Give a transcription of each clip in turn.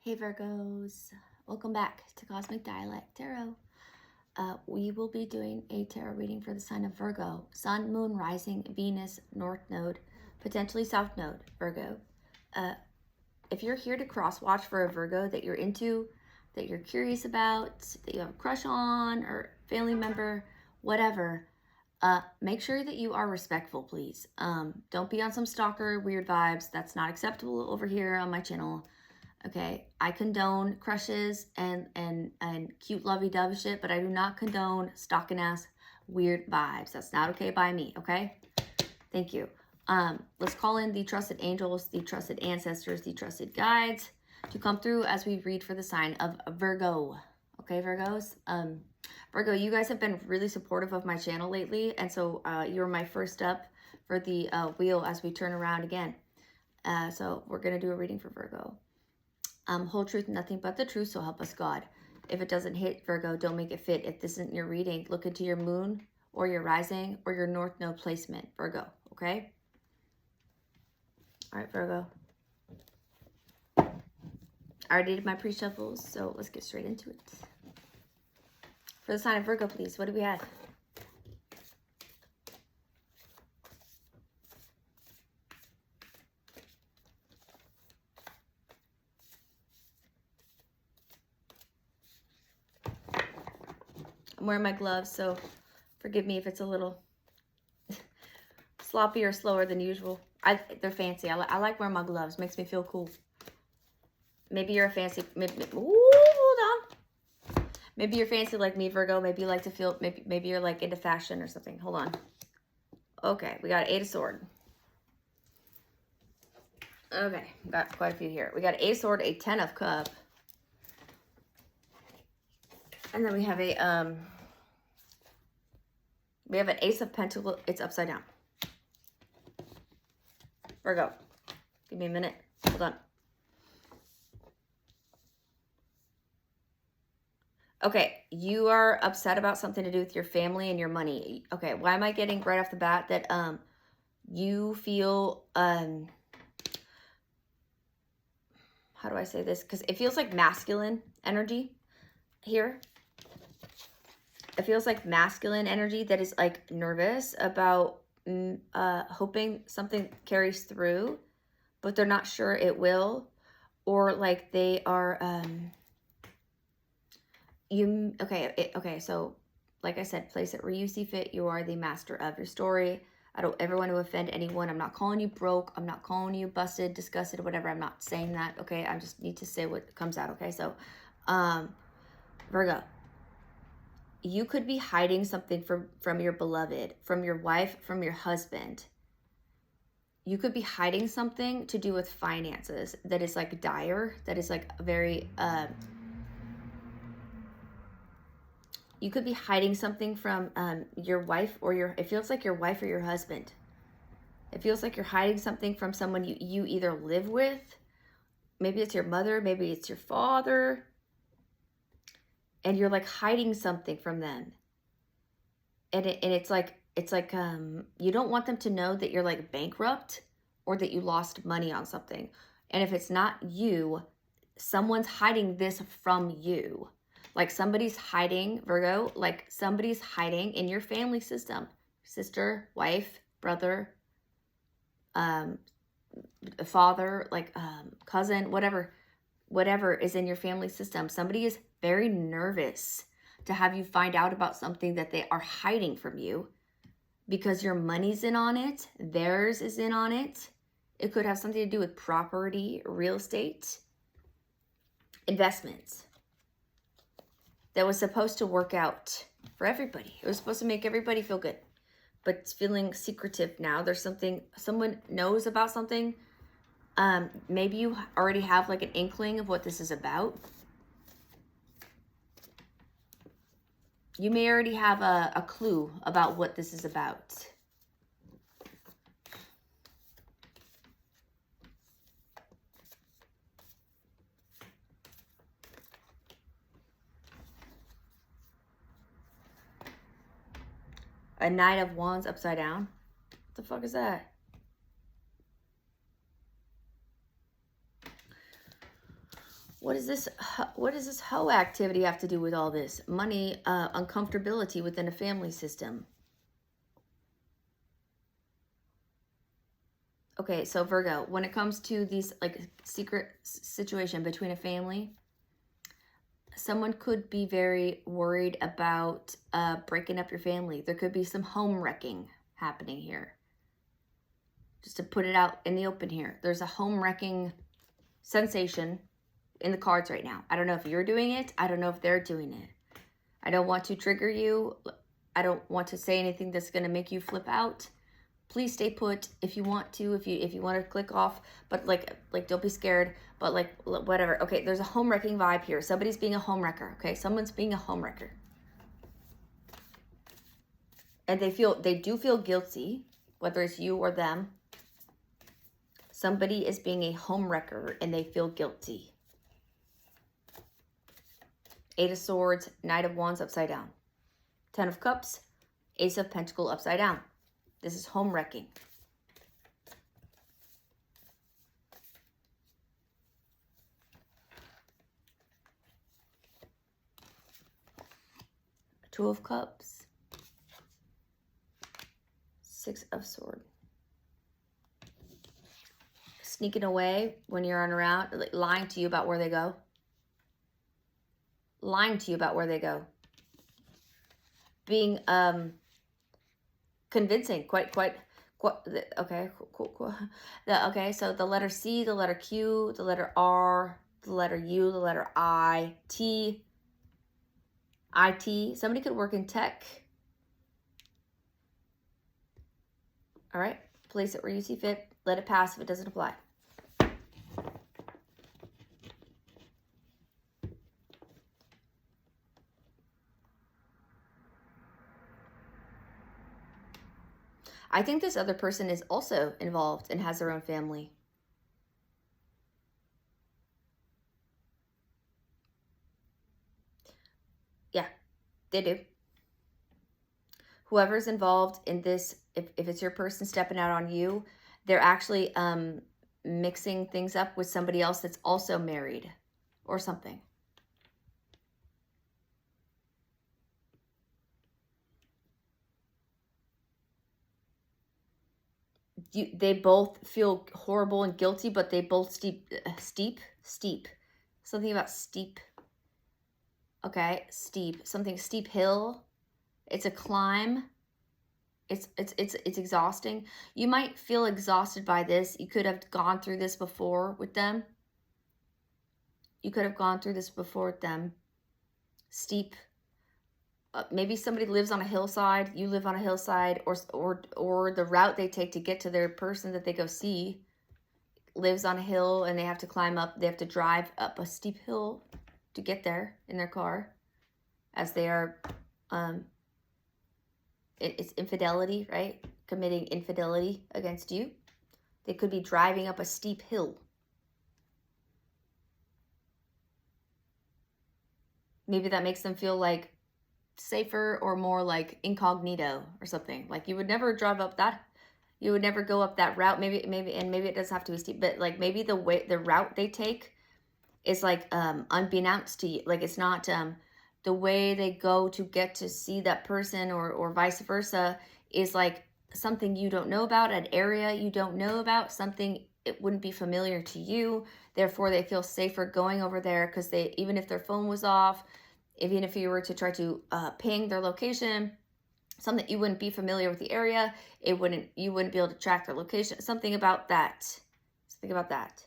Hey Virgos, welcome back to Cosmic Dialect Tarot. We will be doing a tarot reading for the sign of Virgo, Sun, Moon, Rising, Venus, North Node, potentially South Node, Virgo. If you're here to cross watch for a Virgo that you're into, that you're curious about, that you have a crush on, or family member, whatever, make sure that you are respectful, please. Don't be on some stalker weird vibes. That's not acceptable over here on my channel. Okay, I condone crushes and cute lovey-dovey shit, but I do not condone stalking ass weird vibes. That's not okay by me, okay? Thank you. Let's call in the trusted angels, the trusted ancestors, the trusted guides to come through as we read for the sign of Virgo. Okay, Virgos? Virgo, you guys have been really supportive of my channel lately, and so you're my first up for the wheel as we turn around again. So we're going to do a reading for Virgo. Whole truth, nothing but the truth, so help us God. If it doesn't hit, Virgo, don't make it fit. If this isn't your reading, look into your moon or your rising or your north node placement, Virgo, okay? All right, Virgo. I already did my pre-shuffles, so let's get straight into it. For the sign of Virgo, please, what do we have? I'm wearing my gloves, so forgive me if it's a little sloppy or slower than usual. They're fancy. I like wearing my gloves. Makes me feel cool. Maybe you're a fancy... ooh, hold on. Maybe you're fancy like me, Virgo. Maybe you like to feel... Maybe you're like into fashion or something. Hold on. Okay, we got 8 of Swords. Okay, got quite a few here. We got 8 of Swords, a 10 of Cups. And then we have an Ace of Pentacles. It's upside down. Virgo, give me a minute. Hold on. Okay, you are upset about something to do with your family and your money. Okay, why am I getting right off the bat that you feel how do I say this? Because it feels like masculine energy here. It feels like masculine energy that is like nervous about hoping something carries through, but they're not sure it will, or like they are okay, so like I said, place it where you see fit. You are the master of your story. I don't ever want to offend anyone. I'm not calling you broke. I'm not calling you busted, disgusted, whatever. I'm not saying that, okay? I just need to say what comes out, okay? So Virgo, you could be hiding something from your beloved, from your wife, from your husband. You could be hiding something to do with finances that is like dire, that is like very, you could be hiding something from your wife or it feels like your wife or your husband. It feels like you're hiding something from someone you either live with. Maybe it's your mother, maybe it's your father. And you're like hiding something from them. And it's like you don't want them to know that you're like bankrupt or that you lost money on something. And if it's not you, someone's hiding this from you. Like somebody's hiding, Virgo, like somebody's hiding in your family system. Sister, wife, brother, father, like cousin, whatever is in your family system. Somebody is very nervous to have you find out about something that they are hiding from you because your money's in on it, theirs is in on it. It could have something to do with property, real estate, investments that was supposed to work out for everybody. It was supposed to make everybody feel good, but it's feeling secretive now. There's something, someone knows about something. Maybe you already have like an inkling of what this is about. You may already have a clue about what this is about. A Knight of Wands upside down. What the fuck is that? What is this? What does this hoe activity have to do with all this? Money, uncomfortability within a family system. Okay, so Virgo, when it comes to these like secret situation between a family, someone could be very worried about breaking up your family. There could be some home wrecking happening here. Just to put it out in the open here. There's a home wrecking sensation in the cards right now. I don't know if you're doing it. I don't know if they're doing it. I don't want to trigger you. I don't want to say anything that's going to make you flip out. Please stay put if you want to, if you want to click off, but like don't be scared, but like whatever. Okay, there's a home wrecking vibe here. Somebody's being a home wrecker. Okay, someone's being a home wrecker. And they do feel guilty, whether it's you or them. Somebody is being a home wrecker and they feel guilty. Eight of Swords, Knight of Wands upside down. 10 of Cups, Ace of Pentacles upside down. This is home wrecking. Two of Cups, Six of Swords. Sneaking away when you're on a route, like lying to you about where they go. Lying to you about where they go. Being convincing, quite okay, cool. Okay, so the letter C, the letter Q, the letter R, the letter U, the letter I, T, IT. Somebody could work in tech. All right, place it where you see fit. Let it pass if it doesn't apply. I think this other person is also involved and has their own family. Yeah, they do. Whoever's involved in this, if it's your person stepping out on you, they're actually mixing things up with somebody else that's also married or something. They both feel horrible and guilty, but they both steep. Something about steep. Okay, steep. Something steep hill. It's a climb. It's exhausting. You might feel exhausted by this. You could have gone through this before with them. You could have gone through this before with them. Steep. Maybe somebody lives on a hillside, you live on a hillside, or the route they take to get to their person that they go see lives on a hill and they have to climb up, they have to drive up a steep hill to get there in their car as they are, it's infidelity, right? Committing infidelity against you. They could be driving up a steep hill. Maybe that makes them feel like safer or more like incognito or something. Like you would never drive up that, you would never go up that route. Maybe it doesn't have to be steep, but like maybe the route they take is like unbeknownst to you. Like it's not the way they go to get to see that person or vice versa is like something you don't know about, an area you don't know about, something it wouldn't be familiar to you. Therefore, they feel safer going over there because they, even if their phone was off, even if you were to try to ping their location, something you wouldn't be familiar with the area, you wouldn't be able to track their location. Something about that. Something about that.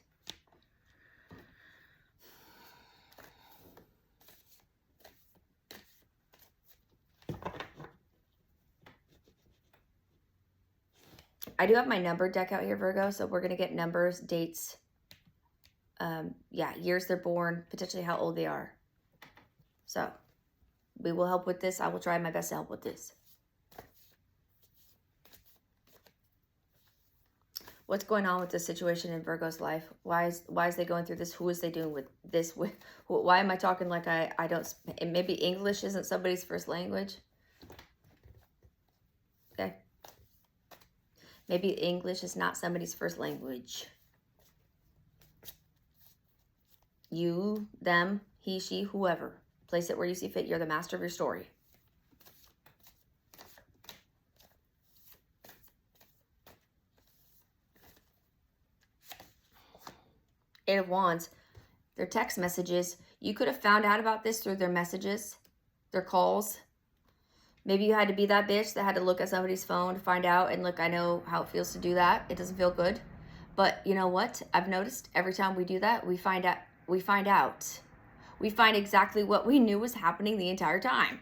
I do have my number deck out here, Virgo, so we're going to get numbers, dates, yeah, years they're born, potentially how old they are. So we will help with this. I will try my best to help with this. What's going on with this situation in Virgo's life? Why is they going through this? Who is they doing with this? Why am I talking like I don't, maybe English isn't somebody's first language? Okay. Maybe English is not somebody's first language. You, them, he, she, whoever. Place it where you see fit. You're the master of your story. Eight of Wands. Their text messages. You could have found out about this through their messages, their calls. Maybe you had to be that bitch that had to look at somebody's phone to find out. And look, I know how it feels to do that. It doesn't feel good. But you know what? I've noticed every time we do that, we find out. We find exactly what we knew was happening the entire time.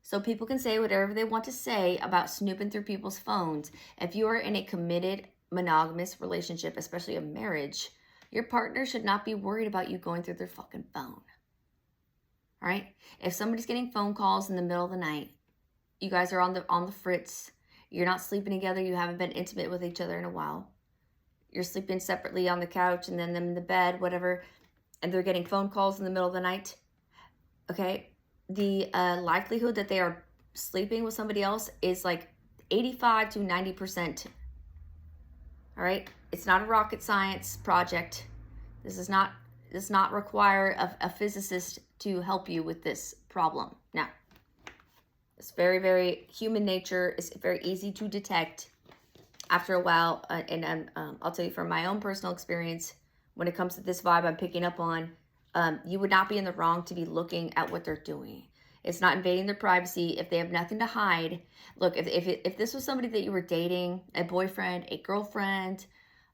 So people can say whatever they want to say about snooping through people's phones. If you are in a committed, monogamous relationship, especially a marriage, your partner should not be worried about you going through their fucking phone. All right? If somebody's getting phone calls in the middle of the night, you guys are on the fritz, you're not sleeping together, you haven't been intimate with each other in a while, you're sleeping separately on the couch and then them in the bed, whatever, and they're getting phone calls in the middle of the night, okay, the likelihood that they are sleeping with somebody else is like 85 to 90%. All right? It's not a rocket science project. This does not require a physicist to help you with this problem. Now, it's very, very human nature. It's very easy to detect after a while. And I'll tell you from my own personal experience, when it comes to this vibe I'm picking up on, you would not be in the wrong to be looking at what they're doing. It's not invading their privacy. If they have nothing to hide, look, if this was somebody that you were dating, a boyfriend, a girlfriend,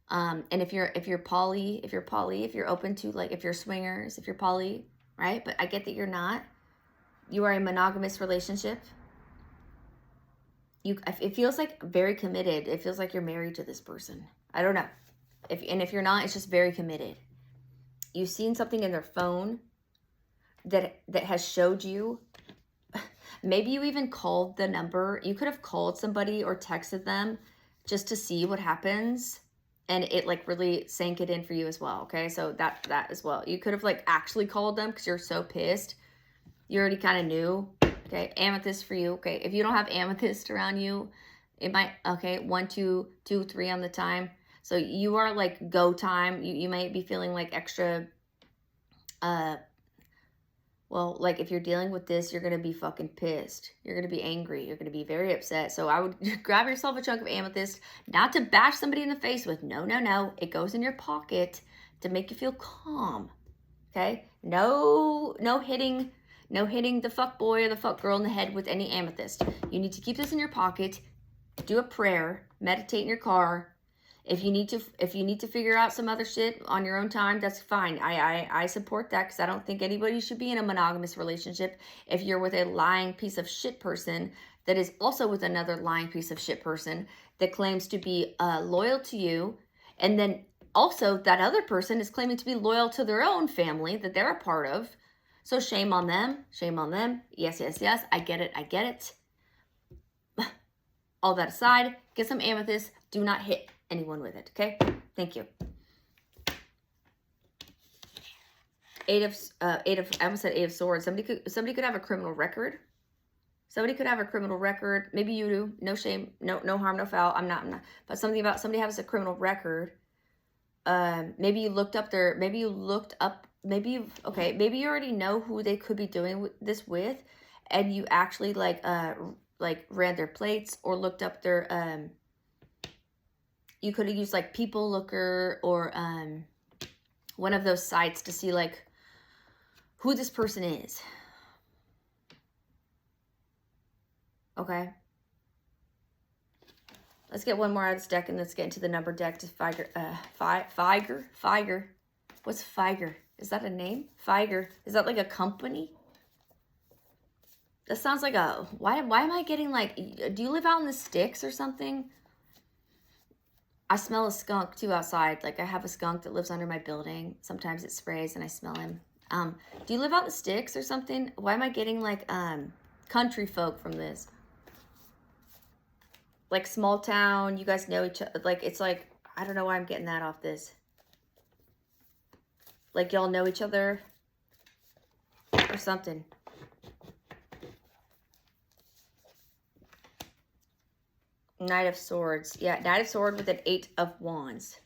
and if you're poly, if you're open to, like, if you're swingers, if you're poly, right? But I get that you're not. You are a monogamous relationship. It feels like very committed. It feels like you're married to this person. I don't know. If you're not, it's just very committed. You've seen something in their phone that has showed you. Maybe you even called the number. You could have called somebody or texted them just to see what happens. And it like really sank it in for you as well. Okay, so that as well. You could have like actually called them because you're so pissed. You already kind of knew. Okay, amethyst for you. Okay, if you don't have amethyst around you, it might, okay, 1, 2, 2, 3 on the time. So you are like go time. You might be feeling like extra, well, like if you're dealing with this, you're going to be fucking pissed. You're going to be angry. You're going to be very upset. So I would grab yourself a chunk of amethyst, not to bash somebody in the face with. No, no, no. It goes in your pocket to make you feel calm. Okay? No hitting the fuck boy or the fuck girl in the head with any amethyst. You need to keep this in your pocket. Do a prayer. Meditate in your car. If you need to figure out some other shit on your own time, that's fine. I support that because I don't think anybody should be in a monogamous relationship if you're with a lying piece of shit person that is also with another lying piece of shit person that claims to be loyal to you, and then also that other person is claiming to be loyal to their own family that they're a part of. So shame on them. Shame on them. Yes, yes, yes. I get it. I get it. All that aside, get some amethyst. Do not hit anyone with it, okay? Thank you. I almost said Eight of Swords. Somebody could have a criminal record. Somebody could have a criminal record. Maybe you do. No shame, no harm, no foul. I'm not. But somebody has a criminal record. Maybe you looked up maybe you already know who they could be doing this with, and you actually like ran their plates or looked up their you could have used like People Looker or one of those sites to see like who this person is. Okay. Let's get one more out of this deck and let's get into the number deck to Figer. Figer. What's Figer? Is that a name? Figer. Is that like a company? That sounds like a, why am I getting like, do you live out in the sticks or something? I smell a skunk too outside. Like I have a skunk that lives under my building. Sometimes it sprays and I smell him. Do you live out in the sticks or something? Why am I getting like country folk from this? Like small town, you guys know each other. Like it's like, I don't know why I'm getting that off this. Like y'all know each other or something. Knight of Swords. Yeah, Knight of Swords with an 8 of Wands.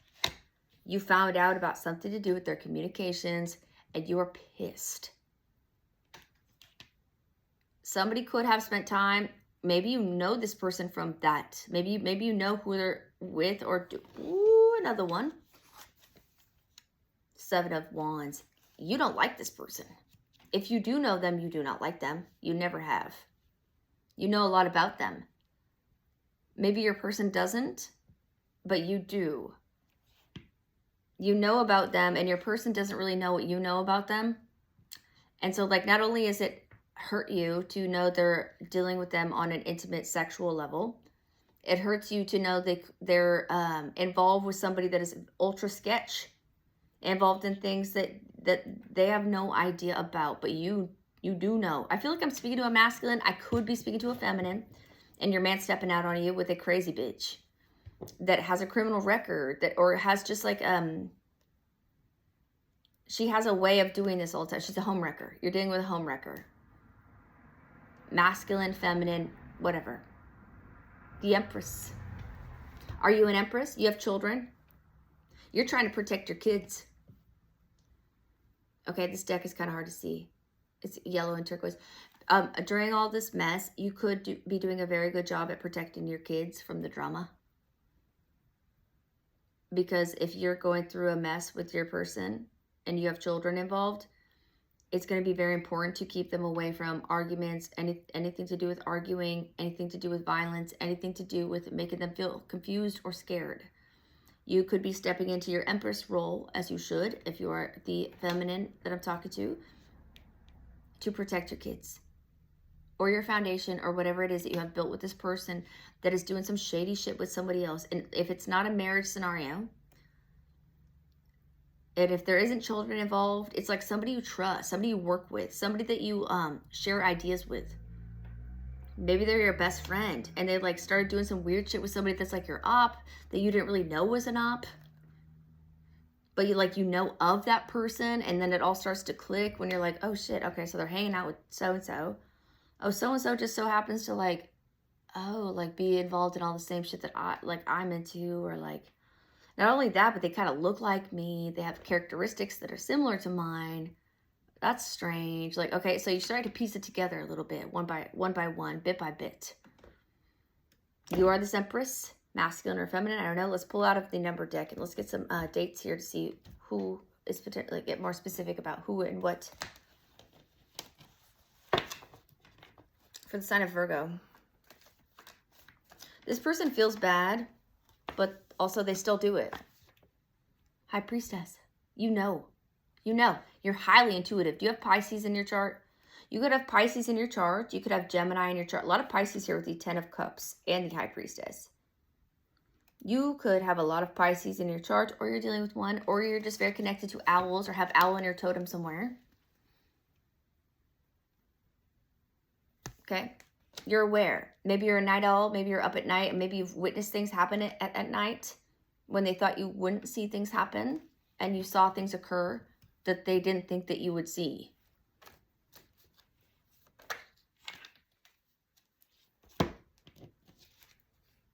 You found out about something to do with their communications, and you're pissed. Somebody could have spent time. Maybe you know this person from that. Maybe you know who they're with or do. Ooh, another one. 7 of Wands. You don't like this person. If you do know them, you do not like them. You never have. You know a lot about them. Maybe your person doesn't, but you do. You know about them, and your person doesn't really know what you know about them. And so, like, not only is it hurt you to know they're dealing with them on an intimate sexual level, it hurts you to know they're involved with somebody that is ultra sketch, involved in things that they have no idea about, but you do know. I feel like I'm speaking to a masculine. I could be speaking to a feminine, and your man stepping out on you with a crazy bitch that has a criminal record, that or has just like she has a way of doing this all the time. She's a homewrecker. You're dealing with a homewrecker. Masculine, feminine, whatever. The Empress. Are you an Empress? You have children? You're trying to protect your kids. Okay, this deck is kind of hard to see. It's yellow and turquoise. During all this mess, you could be doing a very good job at protecting your kids from the drama. Because if you're going through a mess with your person and you have children involved, it's going to be very important to keep them away from arguments, anything to do with arguing, anything to do with violence, anything to do with making them feel confused or scared. You could be stepping into your Empress role, as you should, if you are the feminine that I'm talking to protect your kids or your foundation or whatever it is that you have built with this person that is doing some shady shit with somebody else. And if it's not a marriage scenario, and if there isn't children involved, it's like somebody you trust, somebody you work with, somebody that you share ideas with. Maybe they're your best friend and they like started doing some weird shit with somebody that's like your op that you didn't really know was an op. But you know of that person, and then it all starts to click when you're like, oh shit, okay, so they're hanging out with so-and-so. Oh, so-and-so just so happens to be involved in all the same shit that I'm into, or like, not only that, but they kind of look like me. They have characteristics that are similar to mine. That's strange. Like, okay, so you start to piece it together a little bit, one by one, bit by bit. You are this Empress, masculine or feminine, I don't know. Let's pull out of the number deck and let's get some dates here to see who is potentially, get more specific about who and what. For the sign of Virgo. This person feels bad, but also they still do it. High Priestess. You know. You're highly intuitive. Do you have Pisces in your chart? You could have Pisces in your chart. You could have Gemini in your chart. A lot of Pisces here with the 10 of Cups and the High Priestess. You could have a lot of Pisces in your chart, or you're dealing with one, or you're just very connected to owls or have owl in your totem somewhere. Okay? You're aware. Maybe you're a night owl. Maybe you're up at night, and maybe you've witnessed things happen at night when they thought you wouldn't see things happen, and you saw things occur that they didn't think that you would see.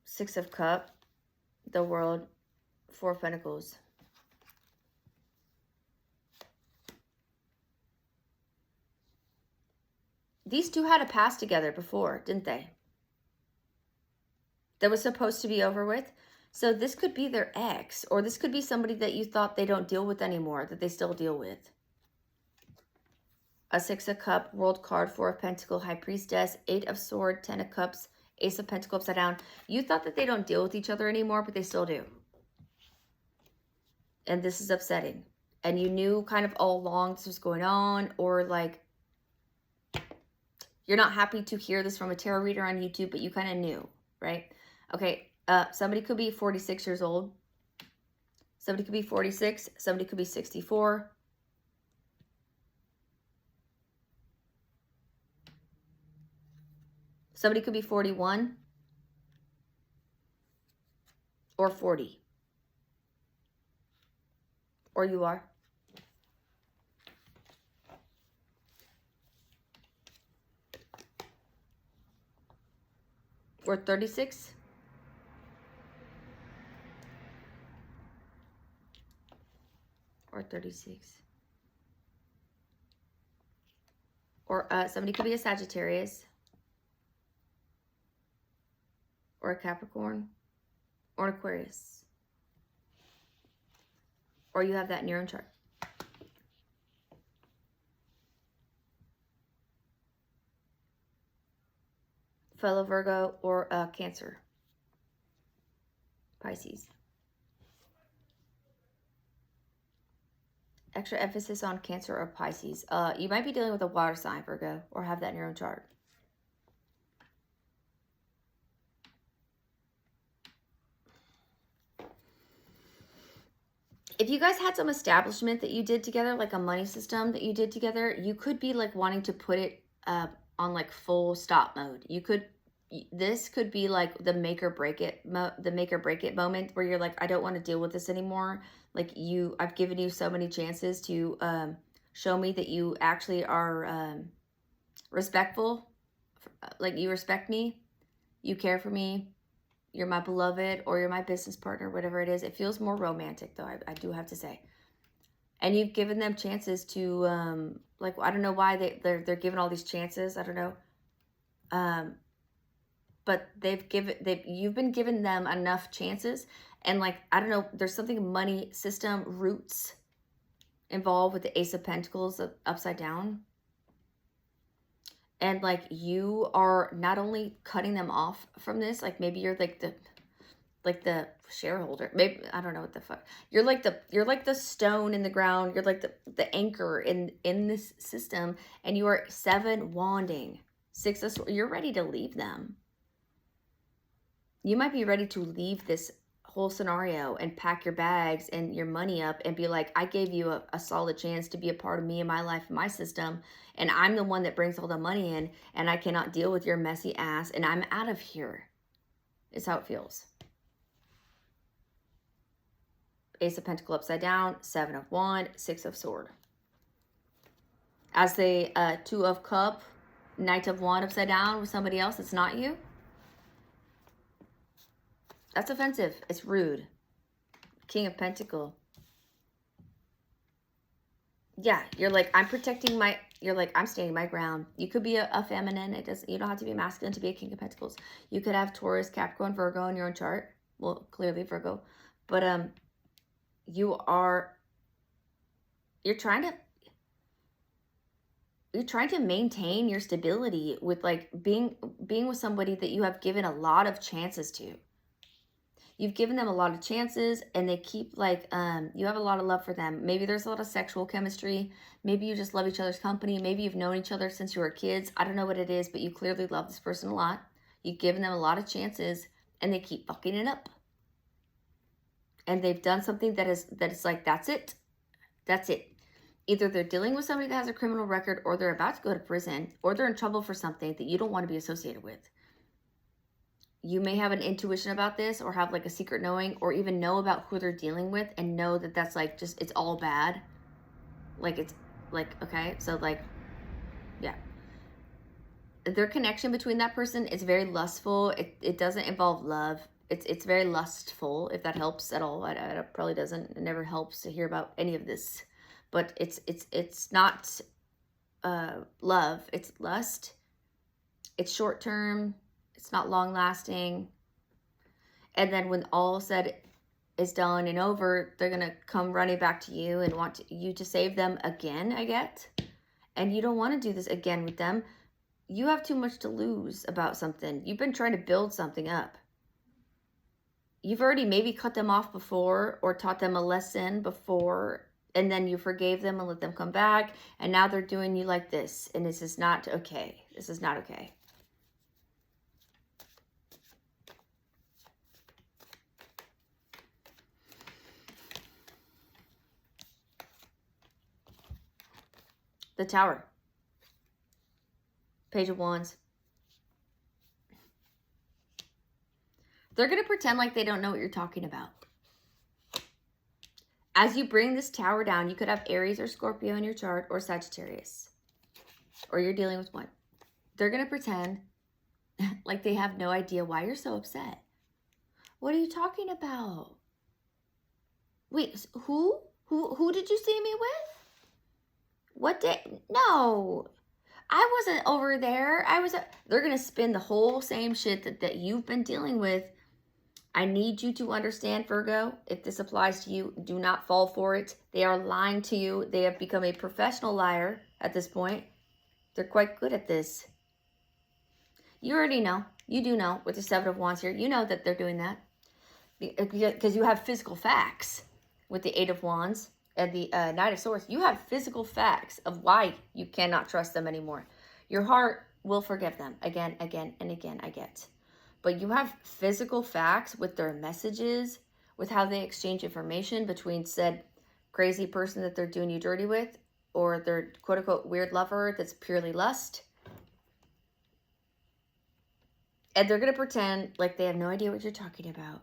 Six of Cups, the World, 4 of Pentacles. These two had a past together before, didn't they? That was supposed to be over with. So this could be their ex, or this could be somebody that you thought they don't deal with anymore, that they still deal with. A 6 of Cups, World card, 4 of Pentacles, High Priestess, 8 of Swords, 10 of Cups, Ace of Pentacles upside down. You thought that they don't deal with each other anymore, but they still do. And this is upsetting. And you knew kind of all along this was going on, or like, you're not happy to hear this from a tarot reader on YouTube, but you kind of knew, right? Okay, somebody could be 46 years old. Somebody could be 46. Somebody could be 64. Somebody could be 41 or 40. Or you are. Or 36. Or 36. Or somebody could be a Sagittarius. Or a Capricorn. Or an Aquarius. Or you have that in your own chart. Fellow Virgo or Cancer. Pisces. Extra emphasis on Cancer or Pisces. You might be dealing with a water sign, Virgo, or have that in your own chart. If you guys had some establishment that you did together, like a money system that you did together, you could be like wanting to put it on like full stop mode. This could be like the make or break it moment where you're like, I don't want to deal with this anymore. Like I've given you so many chances to show me that you actually are respectful. Like you respect me, you care for me, you're my beloved, or you're my business partner, whatever it is. It feels more romantic though, I do have to say. And you've given them chances to, like, I don't know why they're given all these chances. I don't know. But you've been giving them enough chances. And like, I don't know, there's something money system roots involved with the Ace of Pentacles upside down. And like, you are not only cutting them off from this, like maybe you're like the shareholder, maybe, I don't know what the fuck. You're like the stone in the ground. You're like the anchor in this system, and you are 7 wanding, 6 of swords. You're ready to leave them. You might be ready to leave this whole scenario and pack your bags and your money up and be like, I gave you a solid chance to be a part of me and my life and my system, and I'm the one that brings all the money in, and I cannot deal with your messy ass, and I'm out of here. Is how it feels. Ace of Pentacle upside down, 7 of Wand, 6 of Sword. As the 2 of Cup, Knight of Wand upside down with somebody else that's not you. That's offensive. It's rude. King of Pentacle. Yeah, you're like, I'm protecting my, you're like, I'm standing my ground. You could be a feminine. You don't have to be masculine to be a King of Pentacles. You could have Taurus, Capricorn, Virgo in your own chart. Well, clearly Virgo. But you're trying to maintain your stability with like being with somebody that you have given a lot of chances to. You've given them a lot of chances, and they keep like, you have a lot of love for them. Maybe there's a lot of sexual chemistry. Maybe you just love each other's company. Maybe you've known each other since you were kids. I don't know what it is, but you clearly love this person a lot. You've given them a lot of chances, and they keep fucking it up. And they've done something that is like, that's it. That's it. Either they're dealing with somebody that has a criminal record, or they're about to go to prison, or they're in trouble for something that you don't want to be associated with. You may have an intuition about this, or have like a secret knowing, or even know about who they're dealing with and know that that's like just, it's all bad. Like it's like, okay, so like, yeah. Their connection between that person is very lustful. It doesn't involve love. It's very lustful, if that helps at all. It probably doesn't. It never helps to hear about any of this. But it's not love. It's lust. It's short term. It's not long lasting. And then when all said is done and over, they're going to come running back to you and want you to save them again, I get. And you don't want to do this again with them. You have too much to lose about something. You've been trying to build something up. You've already maybe cut them off before, or taught them a lesson before, and then you forgave them and let them come back. And now they're doing you like this. And this is not okay. This is not okay. The Tower. Page of Wands. They're going to pretend like they don't know what you're talking about. As you bring this Tower down, you could have Aries or Scorpio in your chart, or Sagittarius. Or you're dealing with one. They're going to pretend like they have no idea why you're so upset. What are you talking about? Wait, who did you see me with? What day? No. I wasn't over there. They're going to spin the whole same shit that you've been dealing with. I need you to understand, Virgo, if this applies to you, do not fall for it. They are lying to you. They have become a professional liar at this point. They're quite good at this. You already know. You do know with the Seven of Wands here. You know that they're doing that. Because you have physical facts with the Eight of Wands and the Knight of Swords. You have physical facts of why you cannot trust them anymore. Your heart will forgive them again, again, and again, I get. But you have physical facts with their messages, with how they exchange information between said crazy person that they're doing you dirty with, or their quote-unquote weird lover that's purely lust. And they're going to pretend like they have no idea what you're talking about.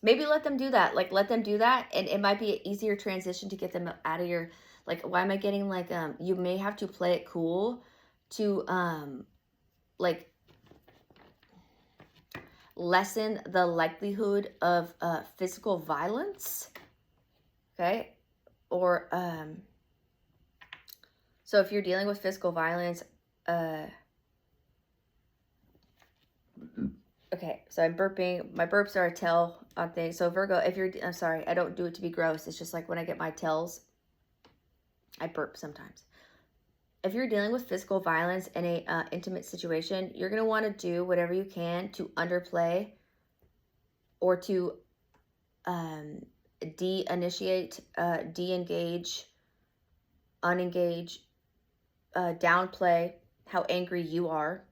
Maybe let them do that. Like, let them do that. And it might be an easier transition to get them out of your, like, why am I getting, like, you may have to play it cool to, like, lessen the likelihood of physical violence. Okay? Or, so if you're dealing with physical violence, okay, so I'm burping. My burps are a tell on things. So Virgo, if you're, I'm sorry, I don't do it to be gross. It's just like when I get my tells, I burp sometimes. If you're dealing with physical violence in a intimate situation, you're going to want to do whatever you can to underplay or to de-initiate, de-engage, unengage, downplay how angry you are,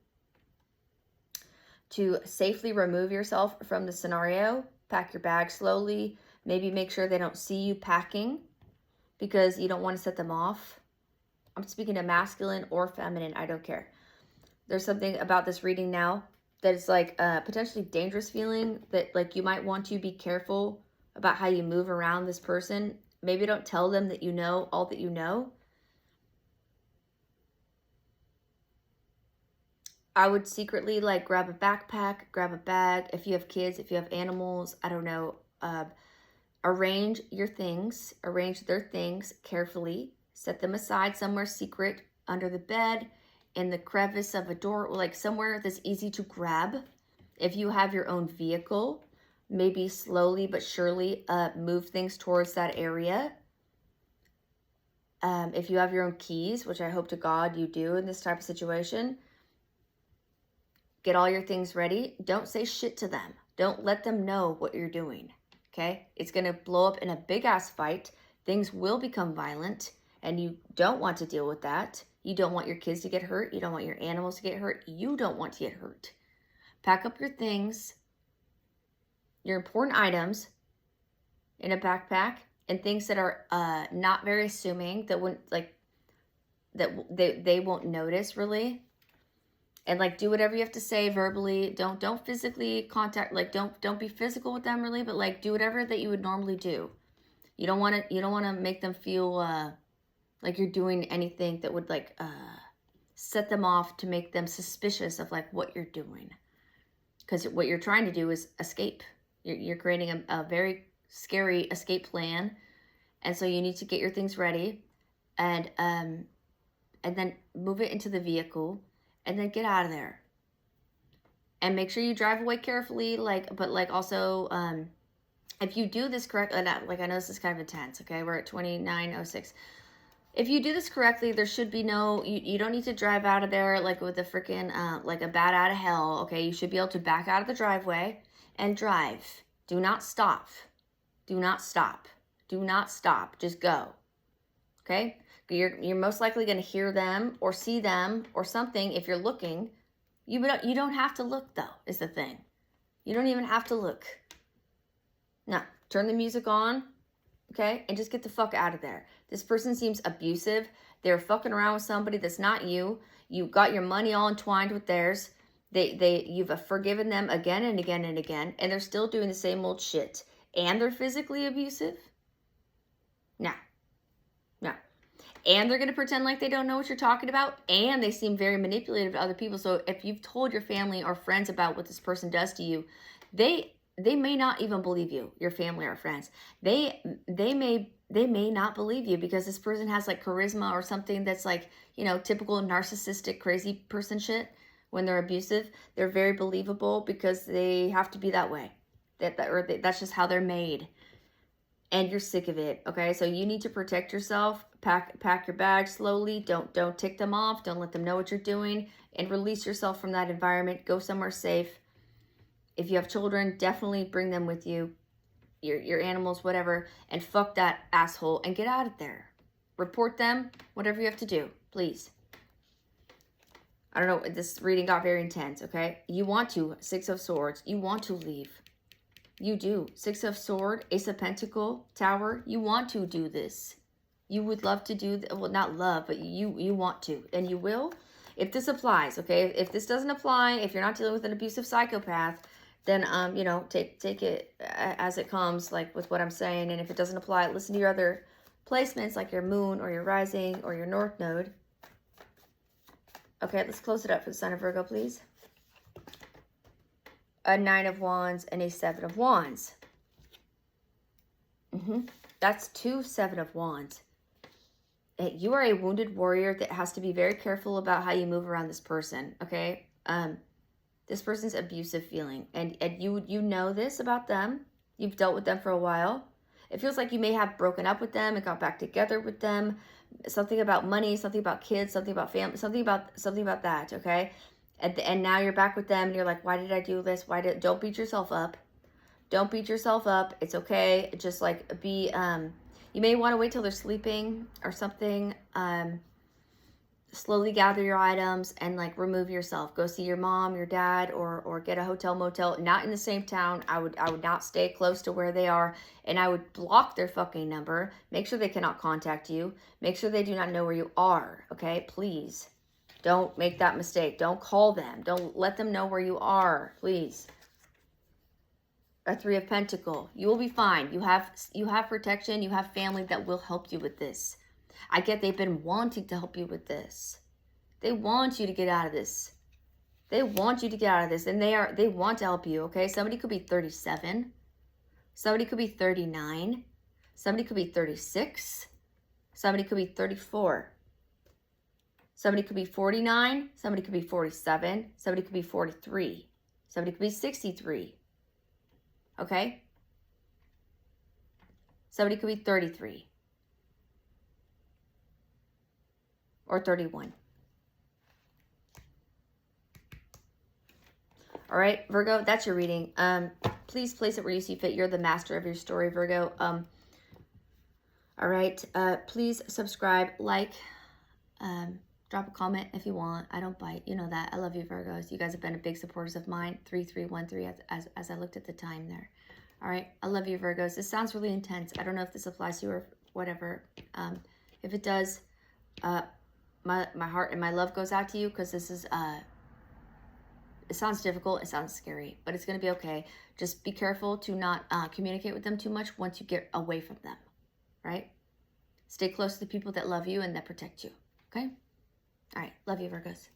to safely remove yourself from the scenario. Pack your bag slowly. Maybe make sure they don't see you packing because you don't want to set them off. I'm speaking to masculine or feminine. I don't care. There's something about this reading now that is like a potentially dangerous feeling that like you might want to be careful about how you move around this person. Maybe don't tell them that you know all that you know. I would secretly like grab a backpack, grab a bag. If you have kids, if you have animals, I don't know, arrange your things, arrange their things carefully. Set them aside somewhere secret, under the bed, in the crevice of a door, like somewhere that's easy to grab. If you have your own vehicle, maybe slowly but surely move things towards that area. If you have your own keys, which I hope to God you do in this type of situation, get all your things ready. Don't say shit to them. Don't let them know what you're doing, okay? It's going to blow up in a big-ass fight. Things will become violent, and you don't want to deal with that. You don't want your kids to get hurt. You don't want your animals to get hurt. You don't want to get hurt. Pack up your things, your important items in a backpack, and things that are not very assuming, that wouldn't, like, that they won't notice, really. And like do whatever you have to say verbally. Don't physically contact, like don't be physical with them really, but like do whatever that you would normally do. You don't want to make them feel like you're doing anything that would like set them off, to make them suspicious of like what you're doing. Because what you're trying to do is escape. You're creating a very scary escape plan, and so you need to get your things ready, and then move it into the vehicle. And then get out of there. And make sure you drive away carefully, but also, if you do this correctly, like I know this is kind of intense, okay? We're at 29:06. If you do this correctly, there should be no, you don't need to drive out of there like with a freaking, like a bat out of hell, okay? You should be able to back out of the driveway and drive. Do not stop. Do not stop. Do not stop. Just go, okay? You're most likely going to hear them or see them or something if you're looking. You don't have to look, though, is the thing. You don't even have to look. No, turn the music on, okay, and just get the fuck out of there. This person seems abusive. They're fucking around with somebody that's not you. You got your money all entwined with theirs. You've forgiven them again and again and again, and they're still doing the same old shit. And they're physically abusive? No. No. And they're going to pretend like they don't know what you're talking about. And they seem very manipulative to other people. So if you've told your family or friends about what this person does to you, they they may not even believe you, your family or friends. They may not believe you because this person has like charisma or something that's like, you know, typical narcissistic crazy person shit. When they're abusive, they're very believable because they have to be that way. That's just how they're made. And you're sick of it, okay? So you need to protect yourself. Pack your bags slowly. Don't tick them off. Don't let them know what you're doing, and release yourself from that environment. Go somewhere safe. If you have children, definitely bring them with you. Your animals, whatever, and fuck that asshole and get out of there. Report them, whatever you have to do, please. I don't know, this reading got very intense, okay? You want to, 6 of Swords, you want to leave. You do. 6 of Swords, Ace of Pentacle, Tower, you want to do this. You would love to do, well, not love, but you want to, and you will. If this applies, okay? If this doesn't apply, if you're not dealing with an abusive psychopath, then, you know, take it as it comes, like with what I'm saying. And if it doesn't apply, listen to your other placements, like your moon or your rising or your north node. Okay, let's close it up for the sign of Virgo, please. A 9 of Wands and a 7 of Wands. That's 2 7 of Wands. You are a wounded warrior that has to be very careful about how you move around this person, okay? This person's abusive feeling, and you know this about them. You've dealt with them for a while. It feels like you may have broken up with them and got back together with them. Something about money, something about kids, something about family, something about that, okay? And now you're back with them, and you're like, why did I do this? Don't beat yourself up. Don't beat yourself up. It's okay. Just like be, you may want to wait till they're sleeping or something. Slowly gather your items and like remove yourself. Go see your mom, your dad, or get a hotel, motel, not in the same town. I would not stay close to where they are, and I would block their fucking number. Make sure they cannot contact you. Make sure they do not know where you are, okay? Please. Don't make that mistake. Don't call them. Don't let them know where you are, please. A 3 of Pentacles. You will be fine. You have protection. You have family that will help you with this. I get they've been wanting to help you with this. They want you to get out of this. They want you to get out of this, and they want to help you, okay? Somebody could be 37. Somebody could be 39. Somebody could be 36. Somebody could be 34. Somebody could be 49. Somebody could be 47. Somebody could be 43. Somebody could be 63. Okay? Somebody could be 33. Or 31. All right, Virgo, that's your reading. Please place it where you see fit. You're the master of your story, Virgo. All right, please subscribe, like, drop a comment if you want. I don't bite. You know that. I love you, Virgos. You guys have been a big supporters of mine. 3313 as I looked at the time there. All right, I love you, Virgos. This sounds really intense. I don't know if this applies to you or whatever. If it does, my heart and my love goes out to you, because this is it sounds difficult, it sounds scary, but it's going to be okay. Just be careful to not communicate with them too much once you get away from them, right? Stay close to the people that love you and that protect you, okay? All right, love you, Virgos.